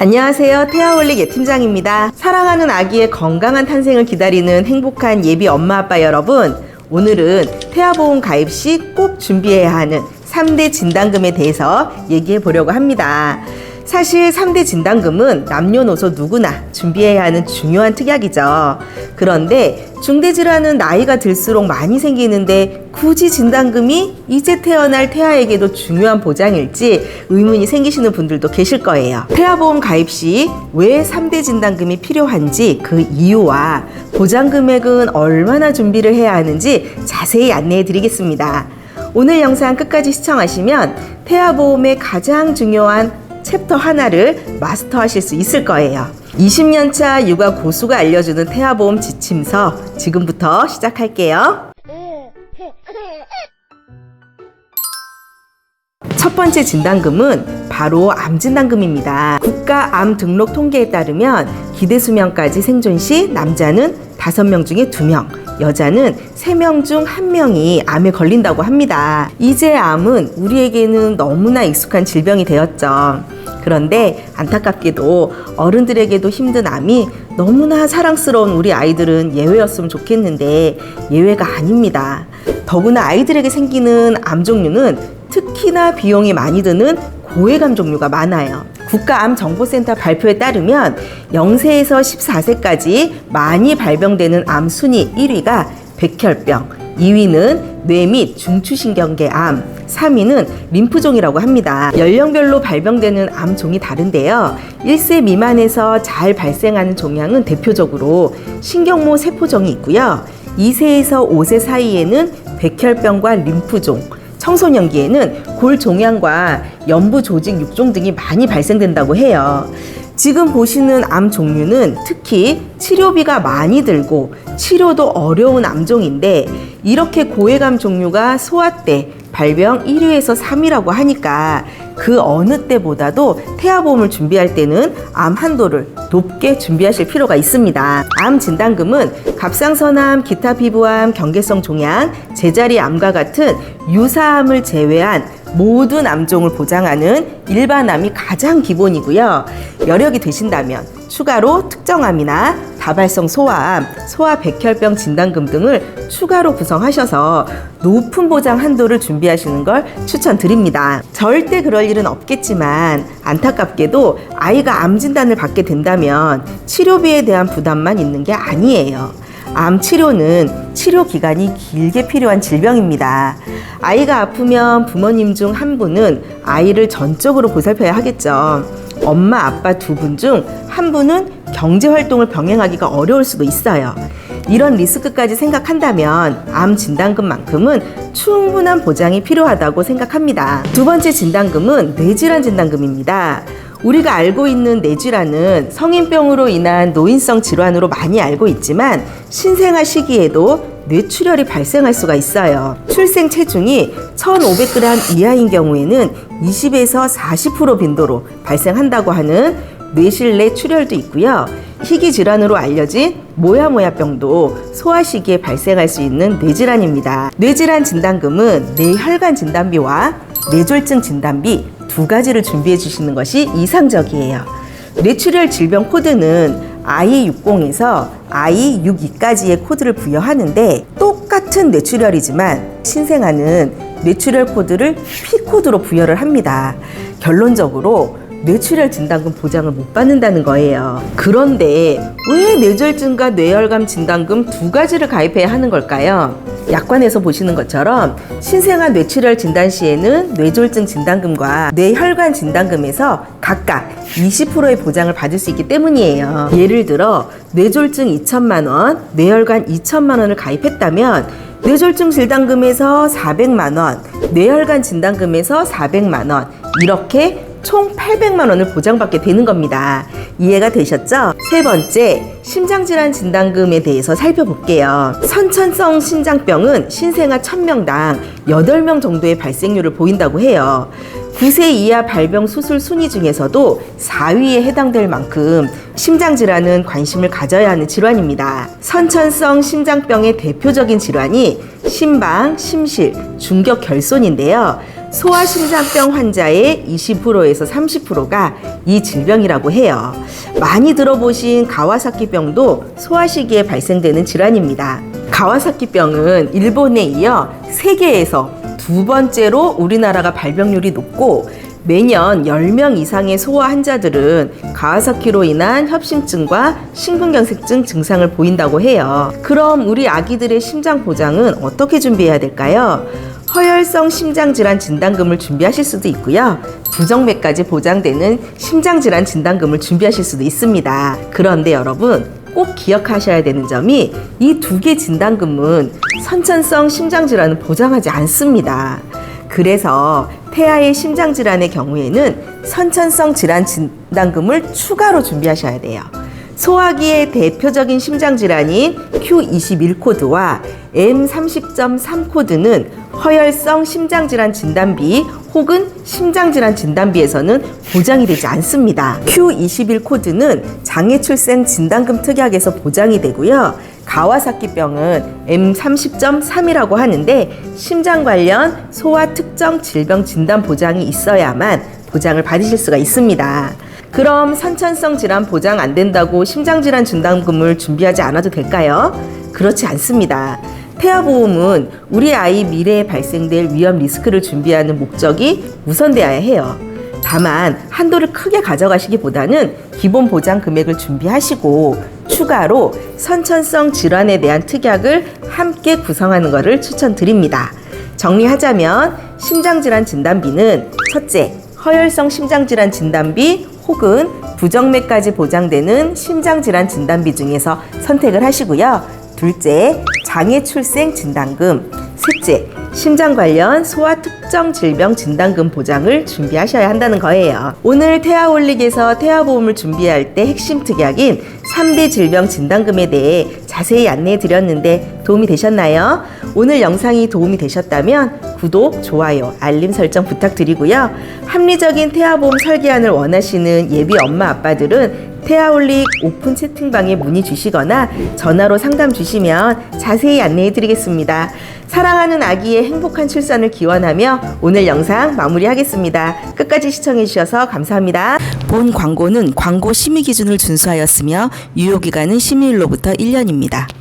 안녕하세요. 태아홀릭 예팀장입니다. 사랑하는 아기의 건강한 탄생을 기다리는 행복한 예비 엄마 아빠 여러분, 오늘은 태아보험 가입 시 꼭 준비해야 하는 3대 진단금에 대해서 얘기해 보려고 합니다. 사실 3대 진단금은 남녀노소 누구나 준비해야 하는 중요한 특약이죠. 그런데 중대질환은 나이가 들수록 많이 생기는데 굳이 진단금이 이제 태어날 태아에게도 중요한 보장일지 의문이 생기시는 분들도 계실 거예요. 태아보험 가입 시 왜 3대 진단금이 필요한지 그 이유와 보장 금액은 얼마나 준비를 해야 하는지 자세히 안내해 드리겠습니다. 오늘 영상 끝까지 시청하시면 태아보험의 가장 중요한 챕터 하나를 마스터하실 수 있을 거예요. 20년차 육아 고수가 알려주는 태아보험 지침서, 지금부터 시작할게요. 첫 번째 진단금은 바로 암진단금입니다. 국가암 등록 통계에 따르면 기대수명까지 생존 시 남자는 5명 중에 2명, 여자는 3명 중 1명이 암에 걸린다고 합니다. 이제 암은 우리에게는 너무나 익숙한 질병이 되었죠. 그런데 안타깝게도 어른들에게도 힘든 암이 너무나 사랑스러운 우리 아이들은 예외였으면 좋겠는데 예외가 아닙니다. 더구나 아이들에게 생기는 암 종류는 특히나 비용이 많이 드는 고해감 종류가 많아요. 국가암정보센터 발표에 따르면 0세에서 14세까지 많이 발병되는 암 순위 1위가 백혈병, 2위는 뇌 및 중추신경계암, 3위는 림프종이라고 합니다. 연령별로 발병되는 암 종이 다른데요. 1세 미만에서 잘 발생하는 종양은 대표적으로 신경모 세포종이 있고요. 2세에서 5세 사이에는 백혈병과 림프종, 청소년기에는 골종양과 연부조직 육종 등이 많이 발생된다고 해요. 지금 보시는 암 종류는 특히 치료비가 많이 들고 치료도 어려운 암종인데 이렇게 고해감 종류가 소아 때 발병 1위에서 3위라고 하니까 그 어느 때보다도 태아보험을 준비할 때는 암 한도를 높게 준비하실 필요가 있습니다. 암 진단금은 갑상선암, 기타 피부암, 경계성 종양, 제자리 암과 같은 유사암을 제외한 모든 암종을 보장하는 일반암이 가장 기본이고요. 여력이 되신다면 추가로 특정암이나 다발성 소아암, 소아백혈병 진단금 등을 추가로 구성하셔서 높은 보장 한도를 준비하시는 걸 추천드립니다. 절대 그럴 일은 없겠지만 안타깝게도 아이가 암 진단을 받게 된다면 치료비에 대한 부담만 있는 게 아니에요. 암 치료는 치료 기간이 길게 필요한 질병입니다. 아이가 아프면 부모님 중 한 분은 아이를 전적으로 보살펴야 하겠죠. 엄마, 아빠 두 분 중 한 분은 경제 활동을 병행하기가 어려울 수도 있어요. 이런 리스크까지 생각한다면 암 진단금만큼은 충분한 보장이 필요하다고 생각합니다. 두 번째 진단금은 뇌질환 진단금입니다. 우리가 알고 있는 뇌질환은 성인병으로 인한 노인성 질환으로 많이 알고 있지만 신생아 시기에도 뇌출혈이 발생할 수가 있어요. 출생 체중이 1,500g 이하인 경우에는 20에서 40% 빈도로 발생한다고 하는 뇌실내 출혈도 있고요. 희귀 질환으로 알려진 모야모야병도 소아 시기에 발생할 수 있는 뇌질환입니다. 뇌질환 진단금은 뇌혈관 진단비와 뇌졸중 진단비 두 가지를 준비해 주시는 것이 이상적이에요. 뇌출혈 질병 코드는 I60에서 I62까지의 코드를 부여하는데 똑같은 뇌출혈이지만 신생아는 뇌출혈 코드를 P코드로 부여를 합니다. 결론적으로 뇌출혈 진단금 보장을 못 받는다는 거예요. 그런데 왜 뇌졸중과 뇌혈관 진단금 두 가지를 가입해야 하는 걸까요? 약관에서 보시는 것처럼 신생아 뇌출혈 진단 시에는 뇌졸중 진단금과 뇌혈관 진단금에서 각각 20%의 보장을 받을 수 있기 때문이에요. 예를 들어 뇌졸중 2천만 원, 뇌혈관 2천만 원을 가입했다면 뇌졸중 진단금에서 400만 원, 뇌혈관 진단금에서 400만 원, 이렇게 총 800만 원을 보장받게 되는 겁니다. 이해가 되셨죠? 세 번째, 심장질환 진단금에 대해서 살펴볼게요. 선천성 심장병은 신생아 1000명당 8명 정도의 발생률을 보인다고 해요. 9세 이하 발병 수술 순위 중에서도 4위에 해당될 만큼 심장질환은 관심을 가져야 하는 질환입니다. 선천성 심장병의 대표적인 질환이 심방, 심실, 중격결손인데요. 소아심장병 환자의 20%에서 30%가 이 질병이라고 해요. 많이 들어보신 가와사키병도 소아시기에 발생되는 질환입니다. 가와사키병은 일본에 이어 세계에서 두 번째로 우리나라가 발병률이 높고 매년 10명 이상의 소아 환자들은 가와사키로 인한 협심증과 심근경색증 증상을 보인다고 해요. 그럼 우리 아기들의 심장 보장은 어떻게 준비해야 될까요? 허혈성 심장질환 진단금을 준비하실 수도 있고요. 부정맥까지 보장되는 심장질환 진단금을 준비하실 수도 있습니다. 그런데 여러분 꼭 기억하셔야 되는 점이 이 두 개 진단금은 선천성 심장질환을 보장하지 않습니다. 그래서 태아의 심장질환의 경우에는 선천성 질환 진단금을 추가로 준비하셔야 돼요. 소아기의 대표적인 심장질환인 Q21 코드와 M30.3 코드는 허혈성 심장질환 진단비 혹은 심장질환 진단비에서는 보장이 되지 않습니다. Q21 코드는 장애출생 진단금 특약에서 보장이 되고요. 가와사키병은 M30.3이라고 하는데 심장 관련 소아 특정 질병 진단 보장이 있어야만 보장을 받으실 수가 있습니다. 그럼 선천성 질환 보장 안 된다고 심장질환 진단금을 준비하지 않아도 될까요? 그렇지 않습니다. 태아보험은 우리 아이 미래에 발생될 위험 리스크를 준비하는 목적이 우선되어야 해요. 다만 한도를 크게 가져가시기보다는 기본 보장 금액을 준비하시고 추가로 선천성 질환에 대한 특약을 함께 구성하는 것을 추천드립니다. 정리하자면 심장질환 진단비는 첫째, 허혈성 심장질환 진단비 혹은 부정맥까지 보장되는 심장질환 진단비 중에서 선택을 하시고요. 둘째, 장애출생 진단금. 셋째, 심장 관련 소아 특정 질병 진단금 보장을 준비하셔야 한다는 거예요. 오늘 태아홀릭에서 태아보험을 준비할 때 핵심 특약인 3대 질병 진단금에 대해 자세히 안내해 드렸는데 도움이 되셨나요? 오늘 영상이 도움이 되셨다면 구독, 좋아요, 알림 설정 부탁드리고요. 합리적인 태아보험 설계안을 원하시는 예비 엄마 아빠들은 태아홀릭 오픈 채팅방에 문의 주시거나 전화로 상담 주시면 자세히 안내해 드리겠습니다. 사랑하는 아기의 행복한 출산을 기원하며 오늘 영상 마무리하겠습니다. 끝까지 시청해 주셔서 감사합니다. 본 광고는 광고 심의 기준을 준수하였으며 유효기간은 심의일로부터 1년입니다.